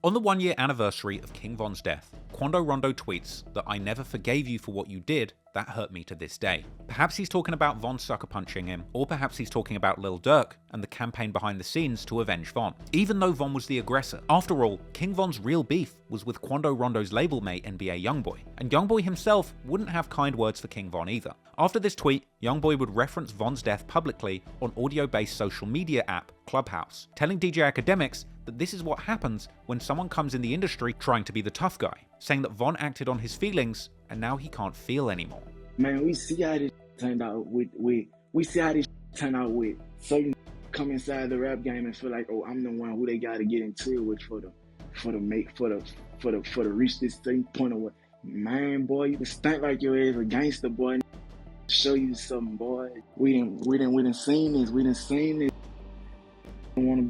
On the 1-year anniversary of King Von's death, Quando Rondo tweets that "I never forgave you for what you did, that hurt me to this day." Perhaps he's talking about Von sucker punching him, or perhaps he's talking about Lil Durk and the campaign behind the scenes to avenge Von, even though Von was the aggressor. After all, King Von's real beef was with Quando Rondo's label mate NBA YoungBoy, and YoungBoy himself wouldn't have kind words for King Von either. After this tweet, YoungBoy would reference Von's death publicly on audio-based social media app Clubhouse, telling DJ Academics that this is what happens when someone comes in the industry trying to be the tough guy, saying that Von acted on his feelings and now he can't feel anymore. Man, we see how this turned out with we see how this turned out with certain come inside the rap game and feel like, oh, I'm the one who they gotta get into it with for the reach this certain point of what. Man, boy, you can stink like your ass a gangster, boy. Show you something, boy. We done seen this. We done seen this. Don't wanna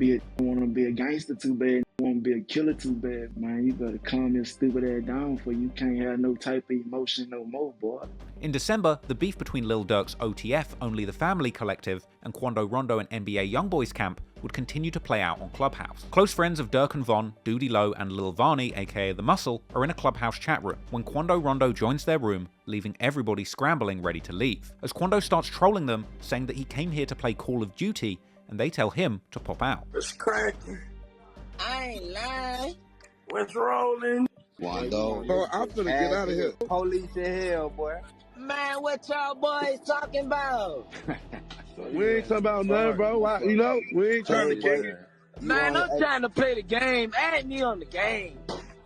be a gangster too bad. Don't wanna be a killer too bad. Man, you better calm your stupid ass down for you can't have no type of emotion no more, boy. In December, the beef between Lil Durk's OTF Only the Family collective and Quando Rondo and NBA YoungBoy's camp would continue to play out on Clubhouse. Close friends of Durk and Von, Doody Low and Lil Varney, aka The Muscle, are in a Clubhouse chat room when Quando Rondo joins their room, leaving everybody scrambling ready to leave. As Quando starts trolling them, saying that he came here to play Call of Duty, and they tell him to pop out. It's cracking. I ain't lying. What's rolling? Quando. Bro, I'm finna get out of here. Police in hell, boy. Man, what y'all boys talking about? We ain't talking about nothing, bro. We ain't trying to kick it. Man, I'm trying to play the game. Add me on the game.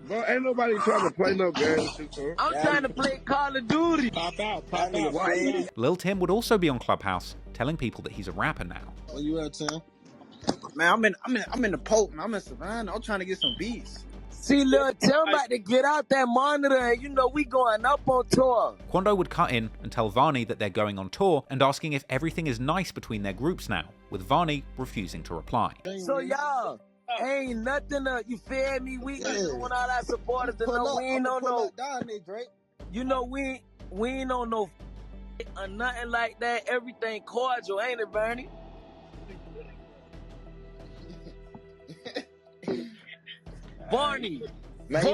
Bro, ain't nobody trying to play no games. I'm trying to play Call of Duty. Pop out. Lil Tim would also be on Clubhouse, telling people that he's a rapper now. Where you at, Tim? Man, I'm in the Pope, man. I'm in Savannah. I'm trying to get some beats. See, Lil Tim about to get out that monitor and you know we going up on tour. Quando would cut in and tell Varney that they're going on tour and asking if everything is nice between their groups now, with Varney refusing to reply. So y'all, ain't nothing, you feel me? We doing all our supporters to know we ain't on no, you know we ain't on no or nothing like that. Everything cordial, ain't it, Bernie? Barney. Man, you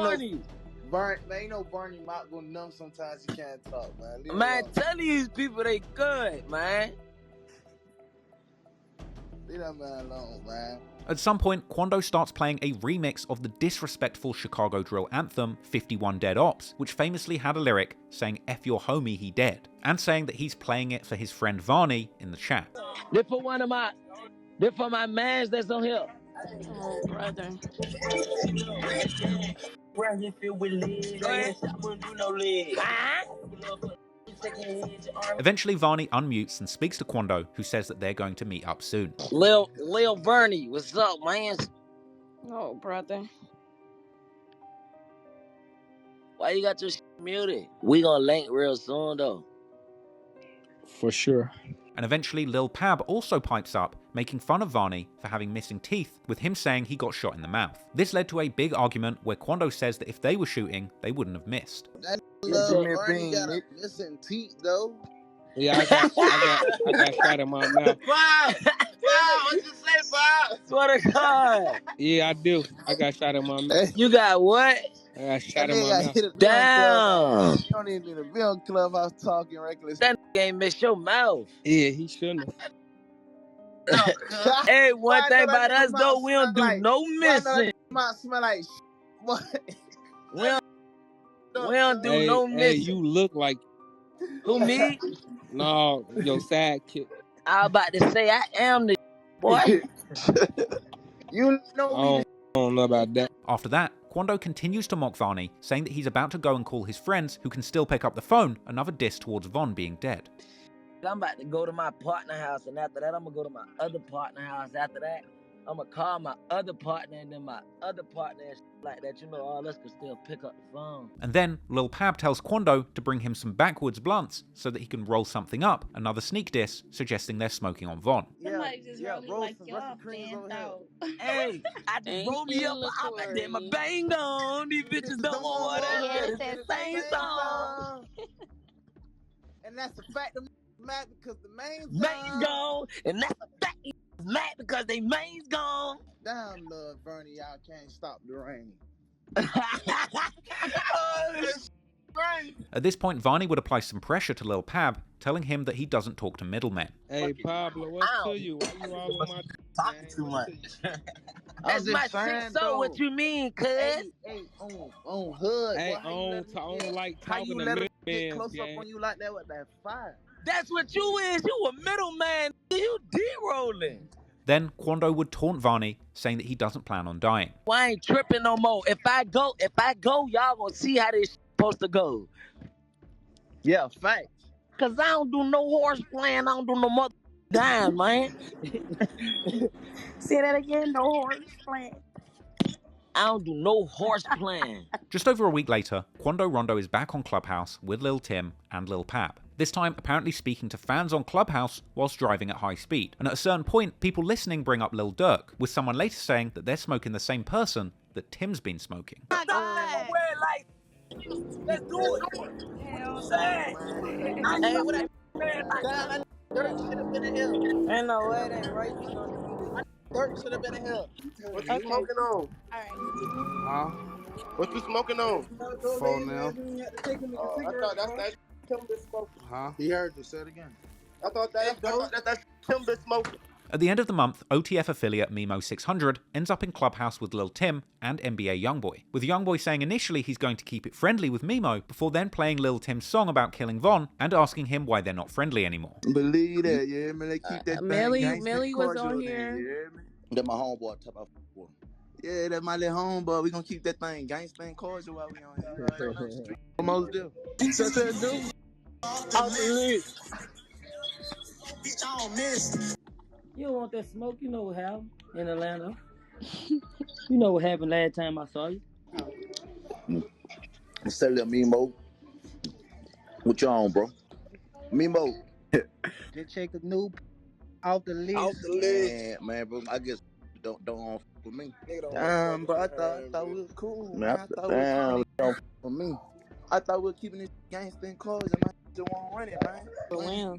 know Barney might go numb sometimes. He can't talk, man. Man, tell these people they good, man. Leave that man alone, man. At some point, Quando starts playing a remix of the disrespectful Chicago drill anthem 51 Dead Ops, which famously had a lyric saying "F your homie, he dead," and saying that he's playing it for his friend Varney in the chat. This for my mans that's on here. Oh, brother. Eventually, Varney unmutes and speaks to Quando, who says that they're going to meet up soon. Lil Bernie, what's up, man? Oh, brother. Why you got your muted? We gonna link real soon, though. For sure. And eventually, Lil Pab also pipes up, making fun of Varney for having missing teeth, with him saying he got shot in the mouth. This led to a big argument where Quando says that if they were shooting, they wouldn't have missed. That Bernie got missing teeth, though. Yeah, I got shot in my mouth. Bob, what you say, Bob? Swear to God. Yeah, I do. I got shot in my mouth. You got what? I got shot in my mouth. Damn. You don't even need to be on Clubhouse talking reckless. That ain't miss your mouth. Yeah, he shouldn't have. Hey, one thing about us, though, we don't do no missing. Smell like what? We don't do no missing. Hey, you look like... Who, me? No, your sidekick. I was about to say, I am the boy. You know me. I don't know about that. After that, Quando continues to mock Varney, saying that he's about to go and call his friends who can still pick up the phone, another diss towards Von being dead. I'm about to go to my partner house, and after that, I'm going to go to my other partner house. After that, I'm going to call my other partner, and then my other partner and like that. You know, all us can still pick up the phone. And then Lil Pab tells Quando to bring him some backwoods blunts so that he can roll something up, another sneak diss, suggesting they're smoking on Von. Somebody just rolling like y'all fanned out. Hey, I just roll me up, I did my bang on. These bitches don't want that. It's that same song. And that's the fact of mad because the main's gone. And that's the fact he's mad because they main's gone. Damn, love, Vernie, y'all can't stop the rain. At this point, Varney would apply some pressure to Lil Pab, telling him that he doesn't talk to middlemen. Hey, Pablo, what's to you? Why you all on my Talking too much. That's my shit. So what you mean, cuz? Hey, on hood. Hey, boy, I don't like how talking you to let her get middlemen, close gang. up on you like that with that fire? That's what you is. You a middleman. You D-rolling. Then Quando would taunt Varney, saying that he doesn't plan on dying. Well, I ain't tripping no more. If I go, y'all gonna see how this supposed to go. Yeah, facts. Cause I don't do no horse playing. I don't do no mother dying, man. Say that again. No horse playing. I don't do no horse playing. Just over a week later, Quando Rondo is back on Clubhouse with Lil Tim and Lil Pab. This time apparently speaking to fans on Clubhouse whilst driving at high speed. And at a certain point, people listening bring up Lil Durk, with someone later saying that they're smoking the same person that Tim's been smoking. Let's do it. Hell Say. Hey, what I that Durk should have been in here. Ain't no way, it ain't right. You know, Durk should have been in here. What you smoking on? Alright. Huh? What you smoking on? Phone now. I thought that's Tim been smoking. Huh? He heard you. Say it again. I thought that's Tim been smoking. At the end of the month, OTF affiliate Mimo 600 ends up in Clubhouse with Lil Tim and NBA YoungBoy, with YoungBoy saying initially he's going to keep it friendly with Mimo before then playing Lil Tim's song about killing Von and asking him why they're not friendly anymore. Believe that, yeah, man. They keep that Millie was on here. Yeah, man. That my homeboy talk about. Yeah, that's my little homeboy. We gonna keep that thing gangsta and cordial while we on here. Almost there. You don't want that smoke, you know what happened in Atlanta. You know what happened last time I saw you. Say little Mimo. What you on, bro? Mimo. just check the new off the list. Off the list. Yeah, man, bro. I guess don't on with me. Damn, bro. I thought we was cool. Man, I thought damn, don't for me. I thought we were keeping this gangsta and cordial, man. Just want to run it, man. Wow.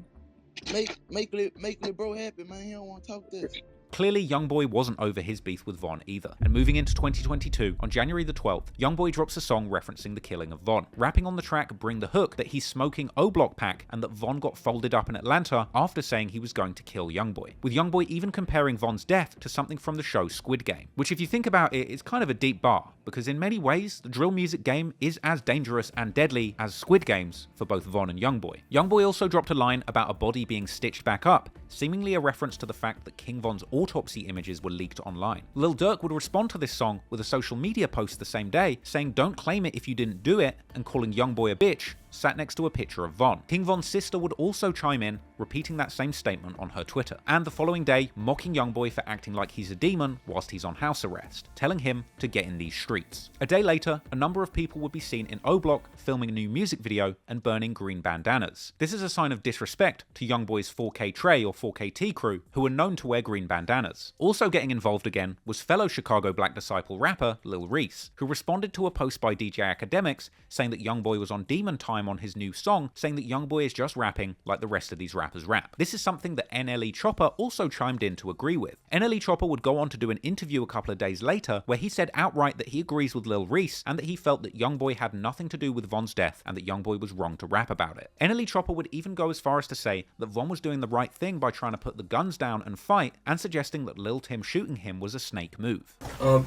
Make little bro happy, man. He don't want to talk this. Clearly, YoungBoy wasn't over his beef with Von either. And moving into 2022, on January the 12th, YoungBoy drops a song referencing the killing of Von, rapping on the track Bring the Hook that he's smoking O-Block pack and that Von got folded up in Atlanta after saying he was going to kill YoungBoy, with YoungBoy even comparing Von's death to something from the show Squid Game, which if you think about it, is kind of a deep bar, because in many ways, the drill music game is as dangerous and deadly as Squid Games for both Von and YoungBoy. YoungBoy also dropped a line about a body being stitched back up, seemingly a reference to the fact that King Von's autopsy images were leaked online. Lil Durk would respond to this song with a social media post the same day, saying don't claim it if you didn't do it, and calling YoungBoy a bitch, sat next to a picture of Von. King Von's sister would also chime in, repeating that same statement on her Twitter, and the following day mocking YoungBoy for acting like he's a demon whilst he's on house arrest, telling him to get in these streets. A day later, a number of people would be seen in O-Block filming a new music video and burning green bandanas. This is a sign of disrespect to YoungBoy's 4K Trey or 4KT crew, who are known to wear green bandanas. Also getting involved again was fellow Chicago Black Disciple rapper Lil Reese, who responded to a post by DJ Academics saying that YoungBoy was on demon time on his new song, saying that YoungBoy is just rapping like the rest of these rappers rap. This is something that NLE Chopper also chimed in to agree with. NLE Chopper would go on to do an interview a couple of days later where he said outright that he agrees with Lil Reese and that he felt that YoungBoy had nothing to do with Von's death and that YoungBoy was wrong to rap about it. NLE Chopper would even go as far as to say that Von was doing the right thing by trying to put the guns down and fight, and suggesting that Lil Tim shooting him was a snake move.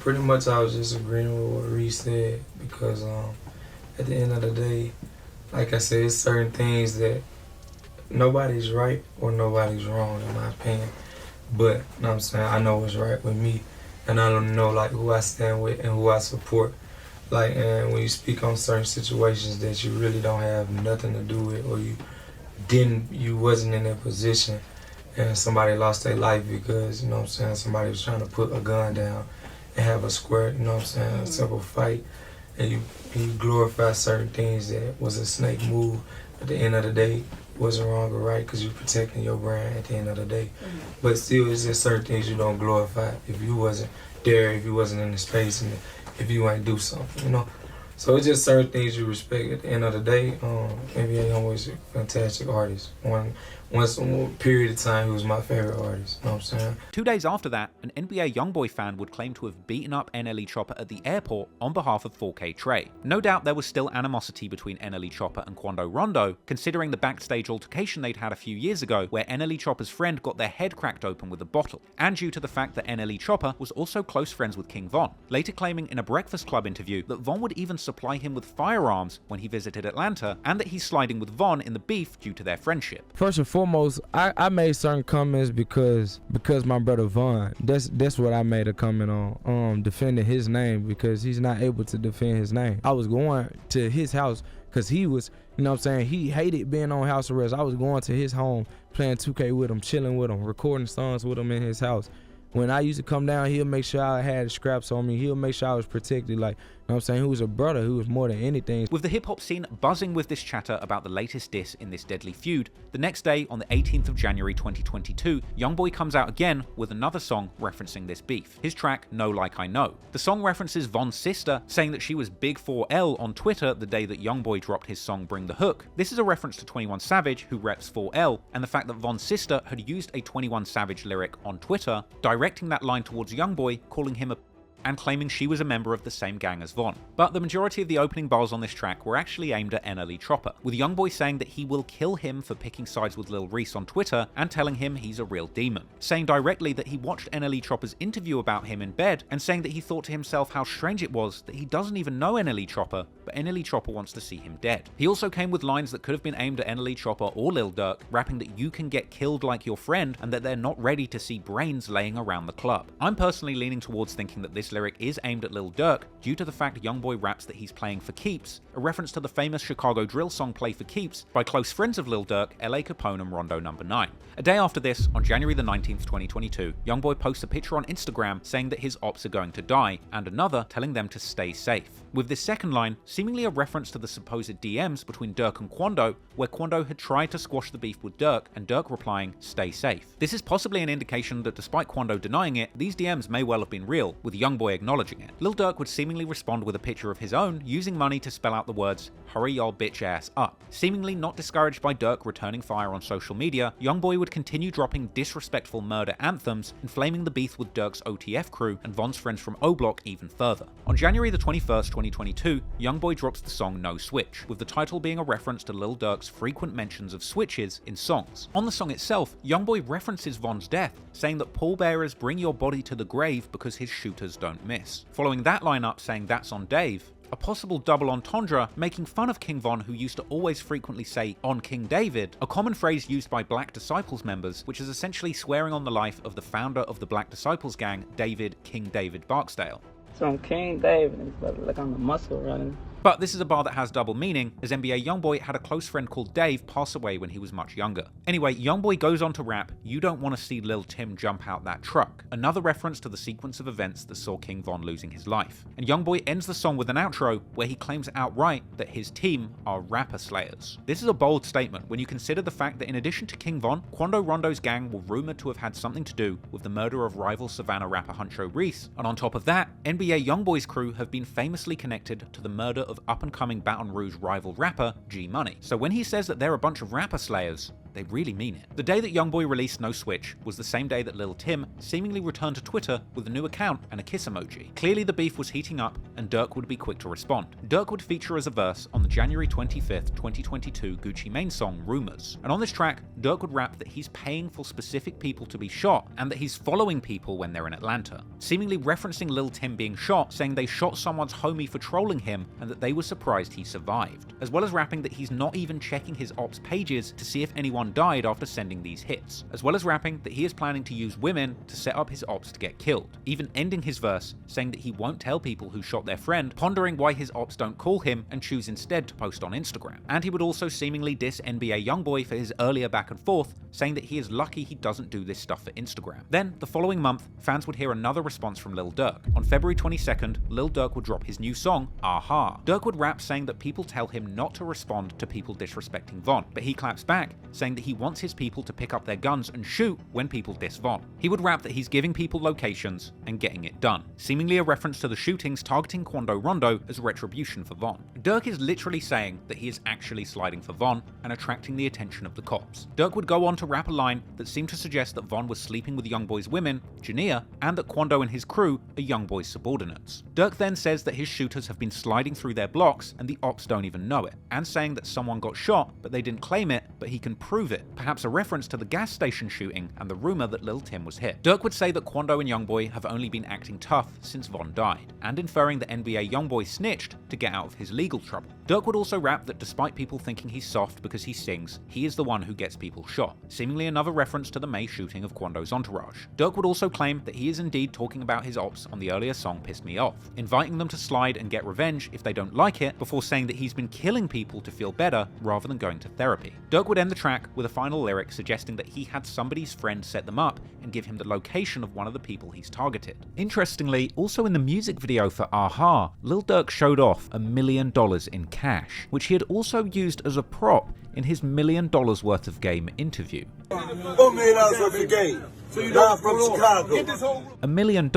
Pretty much I was just agreeing with what Reese said, because at the end of the day, like I said, it's certain things that nobody's right or nobody's wrong in my opinion. But, you know what I'm saying, I know what's right with me, and I don't know like who I stand with and who I support. Like, and when you speak on certain situations that you really don't have nothing to do with, or you wasn't in that position, and somebody lost their life because, you know what I'm saying, somebody was trying to put a gun down and have a square, you know what I'm saying, a simple fight, and you glorify certain things that was a snake move. At the end of the day, wasn't wrong or right, because you're protecting your brand at the end of the day. But still, it's just certain things you don't glorify if you wasn't there, if you wasn't in the space, and if you ain't do something, you know. So it's just certain things you respect. At the end of the day, NBA YoungBoy's a fantastic artist. One period of time, he was my favorite artist. You know what I'm saying? 2 days after that, an NBA YoungBoy fan would claim to have beaten up NLE Chopper at the airport on behalf of 4K Trey. No doubt there was still animosity between NLE Chopper and Quando Rondo, considering the backstage altercation they'd had a few years ago where NLE Chopper's friend got their head cracked open with a bottle, and due to the fact that NLE Chopper was also close friends with King Von, later claiming in a Breakfast Club interview that Von would even supply him with firearms when he visited Atlanta, and that he's sliding with Von in the beef due to their friendship. First and foremost, I made certain comments because my brother Von, that's what I made a comment on, defending his name because he's not able to defend his name. I was going to his house because he was, you know what I'm saying, he hated being on house arrest. I was going to his home, playing 2K with him, chilling with him, recording songs with him in his house. When I used to come down, he'll make sure I had scraps on me. He'll make sure I was protected. Like, you know what I'm saying? He was a brother who was more than anything. With the hip-hop scene buzzing with this chatter about the latest diss in this deadly feud, the next day, on the 18th of January 2022, YoungBoy comes out again with another song referencing this beef. His track, No Like I Know. The song references Von's sister, saying that she was Big 4L on Twitter the day that YoungBoy dropped his song Bring the Hook. This is a reference to 21 Savage, who reps 4L, and the fact that Von's sister had used a 21 Savage lyric on Twitter, directing that line towards YoungBoy, calling him a and claiming she was a member of the same gang as Von. But the majority of the opening bars on this track were actually aimed at NLE Chopper, with YoungBoy saying that he will kill him for picking sides with Lil Reese on Twitter and telling him he's a real demon, saying directly that he watched NLE Chopper's interview about him in bed and saying that he thought to himself how strange it was that he doesn't even know NLE Chopper, but NLE Chopper wants to see him dead. He also came with lines that could have been aimed at NLE Chopper or Lil Durk, rapping that you can get killed like your friend and that they're not ready to see brains laying around the club. I'm personally leaning towards thinking that this lyric is aimed at Lil Durk due to the fact YoungBoy raps that he's playing for keeps, a reference to the famous Chicago drill song Play for Keeps by close friends of Lil Durk, LA Capone and Rondo No. 9. A day after this, on January the 19th, 2022, YoungBoy posts a picture on Instagram saying that his ops are going to die, and another telling them to stay safe. With this second line, seemingly a reference to the supposed DMs between Durk and Quando, where Quando had tried to squash the beef with Durk, and Durk replying, stay safe. This is possibly an indication that despite Quando denying it, these DMs may well have been real, with YoungBoy acknowledging it. Lil Durk would seemingly respond with a picture of his own, using money to spell out the words, hurry y'all bitch ass up. Seemingly not discouraged by Durk returning fire on social media, YoungBoy would continue dropping disrespectful murder anthems, inflaming the beef with Durk's OTF crew and Von's friends from O-Block even further. On January the 21st, 2022, YoungBoy drops the song No Switch, with the title being a reference to Lil Durk's frequent mentions of switches in songs. On the song itself, YoungBoy references Von's death, saying that pallbearers bring your body to the grave because his shooters don't miss. Following that lineup saying that's on Dave, a possible double entendre making fun of King Von, who used to always frequently say on King David, a common phrase used by Black Disciples members, which is essentially swearing on the life of the founder of the Black Disciples gang, King David Barksdale. So I'm King David, like I'm the muscle running. But this is a bar that has double meaning, as NBA YoungBoy had a close friend called Dave pass away when he was much younger. Anyway, YoungBoy goes on to rap, you don't want to see Lil Tim jump out that truck, another reference to the sequence of events that saw King Von losing his life. And YoungBoy ends the song with an outro where he claims outright that his team are rapper slayers. This is a bold statement when you consider the fact that in addition to King Von, Quando Rondo's gang were rumored to have had something to do with the murder of rival Savannah rapper Huncho Reese, and on top of that, NBA YoungBoy's crew have been famously connected to the murder of up-and-coming Baton Rouge rival rapper G Money. So when he says that they're a bunch of rapper slayers, they really mean it. The day that YoungBoy released No Switch was the same day that Lil Tim seemingly returned to Twitter with a new account and a kiss emoji. Clearly the beef was heating up and Durk would be quick to respond. Durk would feature as a verse on the January 25th, 2022 Gucci Mane song Rumors. And on this track, Durk would rap that he's paying for specific people to be shot and that he's following people when they're in Atlanta. Seemingly referencing Lil Tim being shot, saying they shot someone's homie for trolling him and that they were surprised he survived. As well as rapping that he's not even checking his ops pages to see if anyone died after sending these hits, as well as rapping that he is planning to use women to set up his ops to get killed, even ending his verse saying that he won't tell people who shot their friend, pondering why his ops don't call him and choose instead to post on Instagram. And he would also seemingly diss NBA YoungBoy for his earlier back and forth, saying that he is lucky he doesn't do this stuff for Instagram. Then, the following month, fans would hear another response from Lil Durk. On February 22nd, Lil Durk would drop his new song, Aha. Durk would rap saying that people tell him not to respond to people disrespecting Von, but he claps back saying that he wants his people to pick up their guns and shoot when people diss Von. He would rap that he's giving people locations and getting it done, seemingly a reference to the shootings targeting Quando Rondo as retribution for Von. Durk is literally saying that he is actually sliding for Von and attracting the attention of the cops. Durk would go on to rap a line that seemed to suggest that Von was sleeping with YoungBoy's women, Jania, and that Quando and his crew are YoungBoy's subordinates. Durk then says that his shooters have been sliding through their blocks and the ops don't even know it, and saying that someone got shot but they didn't claim it, but he can prove it, perhaps a reference to the gas station shooting and the rumor that Lil Tim was hit. Durk would say that Quando and YoungBoy have only been acting tough since Von died, and inferring that NBA YoungBoy snitched to get out of his legal trouble. Durk would also rap that despite people thinking he's soft because he sings, he is the one who gets people shot, seemingly another reference to the May shooting of Quando's entourage. Durk would also claim that he is indeed talking about his ops on the earlier song Pissed Me Off, inviting them to slide and get revenge if they don't like it, before saying that he's been killing people to feel better rather than going to therapy. Durk would end the track with a final lyric suggesting that he had somebody's friend set them up and give him the location of one of the people he's targeted. Interestingly, also in the music video for Aha, Lil Durk showed off $1 million in cash, which he had also used as a prop in his $1 million worth of game interview. $1 million worth of game. Now I'm from Chicago. $1 million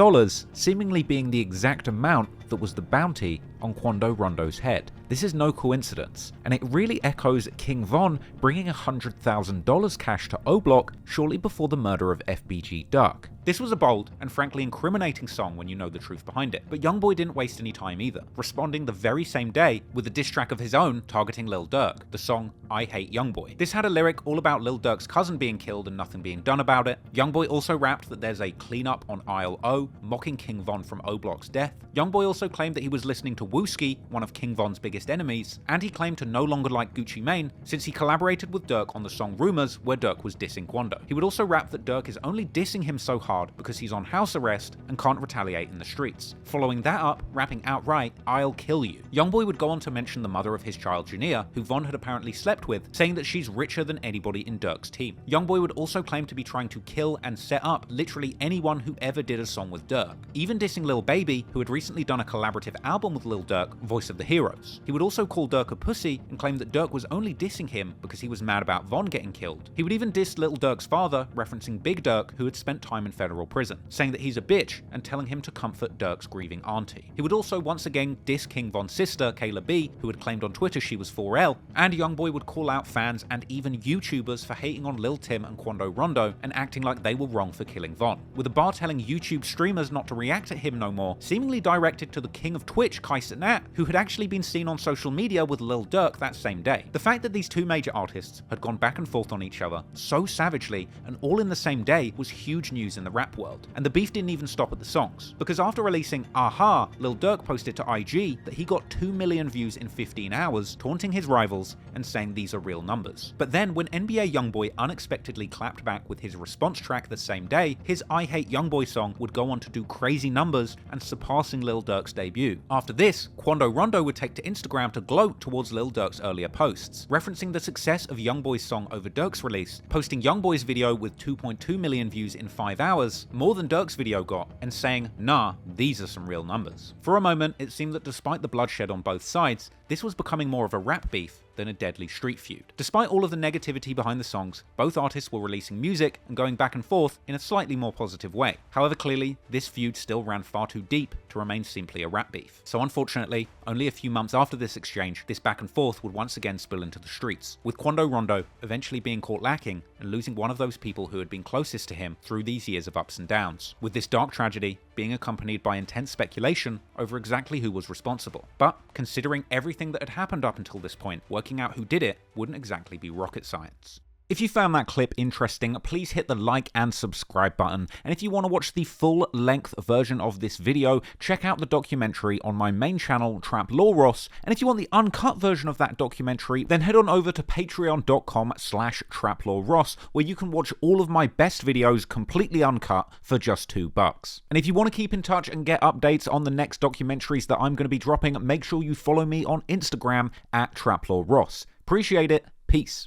seemingly being the exact amount that was the bounty on Quando Rondo's head. This is no coincidence, and it really echoes King Von bringing $100,000 cash to O-Block shortly before the murder of FBG Duck. This was a bold and frankly incriminating song when you know the truth behind it, but YoungBoy didn't waste any time either, responding the very same day with a diss track of his own targeting Lil Durk, the song I Hate YoungBoy. This had a lyric all about Lil Durk's cousin being killed and nothing being done about it. YoungBoy also rapped that there's a cleanup on aisle O, mocking King Von from O-Block's death. YoungBoy also claimed that he was listening to Wooski, one of King Von's biggest enemies, and he claimed to no longer like Gucci Mane since he collaborated with Durk on the song Rumors, where Durk was dissing Quando. He would also rap that Durk is only dissing him so hard because he's on house arrest and can't retaliate in the streets, following that up rapping outright, I'll kill you. YoungBoy would go on to mention the mother of his child Jania, who Von had apparently slept with, saying that she's richer than anybody in Durk's team. YoungBoy would also claim to be trying to kill and set up literally anyone who ever did a song with Durk, even dissing Lil Baby, who had recently done a collaborative album with Lil Durk, Voice of the Heroes. He would also call Durk a pussy and claim that Durk was only dissing him because he was mad about Von getting killed. He would even diss Lil Durk's father, referencing Big Durk, who had spent time in federal prison, saying that he's a bitch and telling him to comfort Durk's grieving auntie. He would also once again diss King Von's sister, Kayla B, who had claimed on Twitter she was 4L, and YoungBoy would call out fans and even YouTubers for hating on Lil Tim and Quando Rondo and acting like they were wrong for killing Von, with a bar telling YouTube streamers not to react at him no more, seemingly directed to the king of Twitch, Kai Cenat, who had actually been seen on social media with Lil Durk that same day. The fact that these two major artists had gone back and forth on each other so savagely and all in the same day was huge news in the rap world, and the beef didn't even stop at the songs, because after releasing Aha, Lil Durk posted to IG that he got 2 million views in 15 hours, taunting his rivals and saying these are real numbers. But then when NBA YoungBoy unexpectedly clapped back with his response track the same day, his I Hate YoungBoy song would go on to do crazy numbers and surpassing Lil Durk's debut. After this, Quando Rondo would take to Instagram to gloat towards Lil Durk's earlier posts, referencing the success of YoungBoy's song over Durk's release, posting YoungBoy's video with 2.2 million views in 5 hours, more than Durk's video got, and saying, nah, these are some real numbers. For a moment, it seemed that despite the bloodshed on both sides, this was becoming more of a rap beef than a deadly street feud. Despite all of the negativity behind the songs, both artists were releasing music and going back and forth in a slightly more positive way. However, clearly, this feud still ran far too deep to remain simply a rap beef. So unfortunately, only a few months after this exchange, this back and forth would once again spill into the streets, with Quando Rondo eventually being caught lacking and losing one of those people who had been closest to him through these years of ups and downs, with this dark tragedy being accompanied by intense speculation over exactly who was responsible. But considering everything that had happened up until this point, working out who did it wouldn't exactly be rocket science. If you found that clip interesting, please hit the like and subscribe button. And if you want to watch the full-length version of this video, check out the documentary on my main channel, Trap Law Ross. And if you want the uncut version of that documentary, then head on over to patreon.com/traplawross, where you can watch all of my best videos completely uncut for just $2. And if you want to keep in touch and get updates on the next documentaries that I'm going to be dropping, make sure you follow me on Instagram at traplawross. Appreciate it. Peace.